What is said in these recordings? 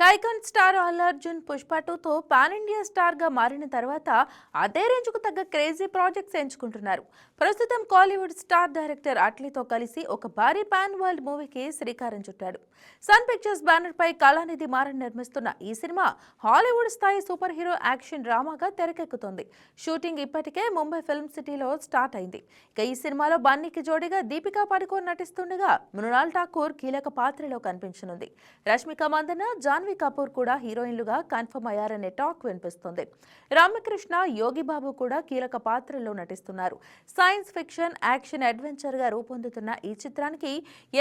Icon star Allu Arjun Pushpa 2తో pan India star గా మారిన తర్వాత అదే రేంజ్కు తగ్గ క్రేజీ ప్రాజెక్ట్స్ ఎంచుకుంటున్నారు. ప్రస్తుతం కాలీవుడ్ స్టార్ డైరెక్టర్ అట్లీతో కలిసి ఒక భారీ పాన్ వరల్డ్ మూవీకి శ్రీకారం చుట్టాడు. సన్ పిక్చర్స్ బ్యానర్ పై కళానిధి మారన్ నిర్మిస్తున్న ఈ సినిమా హాలీవుడ్ స్థాయి సూపర్ హీరో యాక్షన్ డ్రామాగా తెరకెక్కుతోంది. షూటింగ్ ఇప్పటికే ముంబై ఫిల్మ్ సిటీలో స్టార్ట్ అయింది. ఇక ఈ సినిమాలో బన్నీకి జోడీగా దీపికా పడుకోన్ నటిస్తుండగా మృణాల్ ఠాకూర్ కీలక పాత్రలో కనిపించనుంది. రష్మిక మందన, జాన్వీ కపూర్ కూడా హీరోయిన్లుగా కన్ఫర్మ్ అయ్యారనే టాక్ వినిపిస్తుంది. రామకృష్ణ, యోగిబాబు కూడా కీలక పాత్రల్లో నటిస్తున్నారు. సైన్స్ ఫిక్షన్, యాక్షన్ అడ్వెంచర్ గా రూపొందుతున్న ఈ చిత్రానికి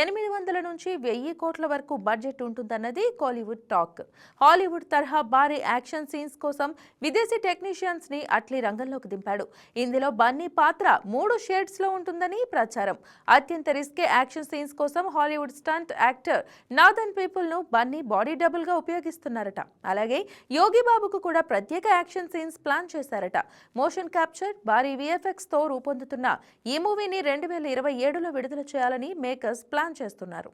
800 నుంచి 1000 కోట్ల వరకు బడ్జెట్ ఉంటుందన్నది కోలీవుడ్ టాక్. హాలీవుడ్ తరహా భారీ యాక్షన్ సీన్స్ కోసం విదేశీ టెక్నీషియన్స్ ని అట్లీ రంగంలోకి దింపాడు. ఇందులో బన్నీ పాత్ర 3 షేడ్స్ లో ఉంటుందని ప్రచారం. అత్యంత రిస్కే యాక్షన్ సీన్స్ కోసం Hollywood stunt actor Nathan People ను బన్నీ బాడీ డబుల్ గా ఉపయోగిస్తున్నారట. అలాగే యోగిబాబుకు కూడా ప్రత్యేక యాక్షన్ సీన్స్ ప్లాన్ చేశారట. మోషన్ క్యాప్చర్, భారీ విఎఫ్ఎక్స్ తో రూపొందుతున్న ఈ మూవీని 2027లో విడుదల చేయాలని మేకర్స్ ప్లాన్ చేస్తున్నారు.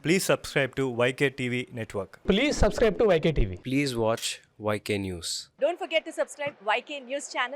Please subscribe to YK TV Network. Please subscribe to YK TV. Please watch YK News. Don't forget to subscribe YK News channel.